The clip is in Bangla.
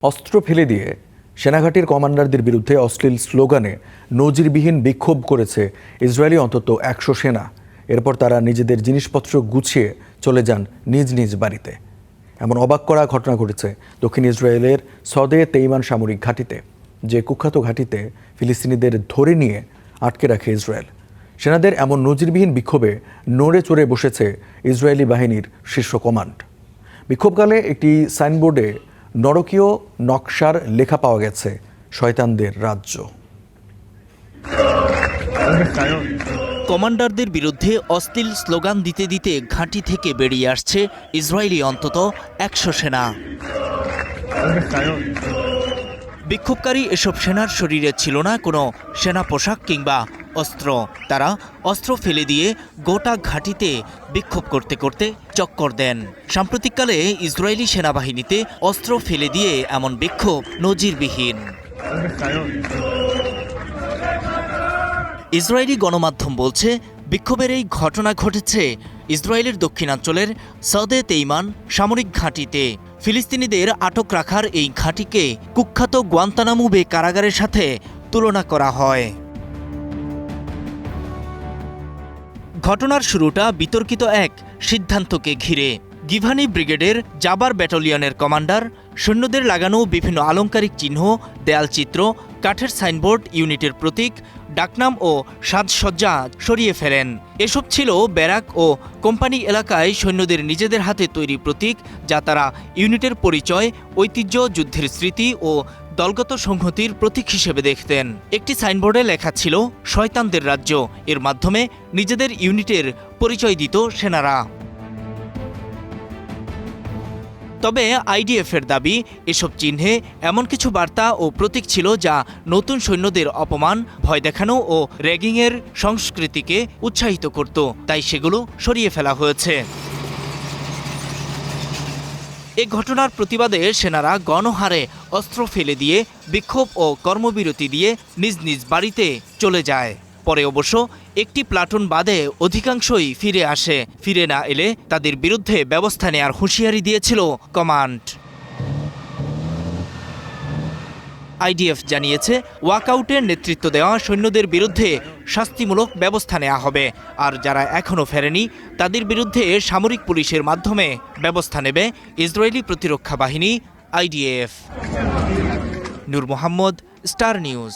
অস্ত্র ফেলে দিয়ে সেনাঘাটির কমান্ডারদের বিরুদ্ধে অশ্লীল স্লোগানে নজিরবিহীন বিক্ষোভ করেছে ইসরায়েলি অন্তত ১০০ সেনা। এরপর তারা নিজেদের জিনিসপত্র গুছিয়ে চলে যান নিজ নিজ বাড়িতে। এমন অবাক করা ঘটনা ঘটেছে দক্ষিণ ইসরায়েলের সদে তেইমান সামরিক ঘাঁটিতে, যে কুখ্যাত ঘাঁটিতে ফিলিস্তিনিদের ধরে নিয়ে আটকে রাখে ইসরায়েল। সেনাদের এমন নজিরবিহীন বিক্ষোভে নড়ে চড়ে বসেছে ইসরায়েলি বাহিনীর শীর্ষ কমান্ড। বিক্ষোভকালে একটি সাইনবোর্ডে নরকীয় নকশার লেখা পাওয়া গেছে, শয়তানদের রাজ্য। কমান্ডারদের বিরুদ্ধে অশ্লীল স্লোগান দিতে দিতে ঘাঁটি থেকে বেরিয়ে আসছে ইসরায়েলি অন্তত ১০০ সেনা। বিক্ষোভকারী এসব সেনার শরীরে ছিল না কোনো সেনা পোশাক কিংবা অস্ত্র। তারা অস্ত্র ফেলে দিয়ে গোটা ঘাঁটিতে বিক্ষোভ করতে করতে চক্কর দেন। সাম্প্রতিককালে ইসরায়েলি সেনাবাহিনীতে অস্ত্র ফেলে দিয়ে এমন বিক্ষোভ নজিরবিহীন। ইসরায়েলি গণমাধ্যম বলছে, বিক্ষোভের এই ঘটনা ঘটেছে ইসরায়েলের দক্ষিণাঞ্চলের সদে তেইমান সামরিক ঘাঁটিতে। ফিলিস্তিনিদের আটক রাখার এই ঘাঁটিকে কুখ্যাত গুয়ান্তানামো বে কারাগারের সাথে তুলনা করা হয়। ঘটনার শুরুটা বিতর্কিত এক সিদ্ধান্তকে ঘিরে। গিভানি ব্রিগেডের জাবার ব্যাটালিয়নের কমান্ডার সৈন্যদের লাগানো বিভিন্ন আলংকারিক চিহ্ন, দেয়ালচিত্র, কাঠের সাইনবোর্ড, ইউনিটের প্রতীক, ডাকনাম ও সাজসজ্জা সরিয়ে ফেলেন। এসব ছিল ব্যারাক ও কোম্পানি এলাকায় সৈন্যদের নিজেদের হাতে তৈরি প্রতীক, যা তারা ইউনিটের পরিচয়, ঐতিহ্য, যুদ্ধের স্মৃতি ও দলগত সংহতির প্রতীক হিসেবে দেখতেন। একটি সাইনবোর্ডে লেখা ছিল শয়তানদের রাজ্য। এর মাধ্যমে নিজেদের ইউনিটের পরিচয় দিত সেনারা। তবে আইডিএফের দাবি, এসব চিহ্নে এমন কিছু বার্তা ও প্রতীক ছিল যা নতুন সৈন্যদের অপমান, ভয় দেখানো ও র্যাগিংয়ের সংস্কৃতিকে উৎসাহিত করত, তাই সেগুলো সরিয়ে ফেলা হয়েছে। এ ঘটনার প্রতিবাদে সেনারা গণহারে অস্ত্র ফেলে দিয়ে বিক্ষোভ ও কর্মবিরতি দিয়ে নিজ নিজ বাড়িতে চলে যায়। পরে অবশ্য একটি প্লাটুন বাদে অধিকাংশই ফিরে আসে। ফিরে না এলে তাদের বিরুদ্ধে ব্যবস্থা নেওয়ার হুঁশিয়ারি দিয়েছিল কমান্ড। আইডিএফ জানিয়েছে, ওয়াকআউটের নেতৃত্ব দেওয়া সৈন্যদের বিরুদ্ধে শাস্তিমূলক ব্যবস্থা নেওয়া হবে, আর যারা এখনও ফেরেনি তাদের বিরুদ্ধে সামরিক পুলিশের মাধ্যমে ব্যবস্থা নেবে ইসরায়েলি প্রতিরক্ষা বাহিনী আইডিএফ। নূর মোহাম্মদ, স্টার নিউজ।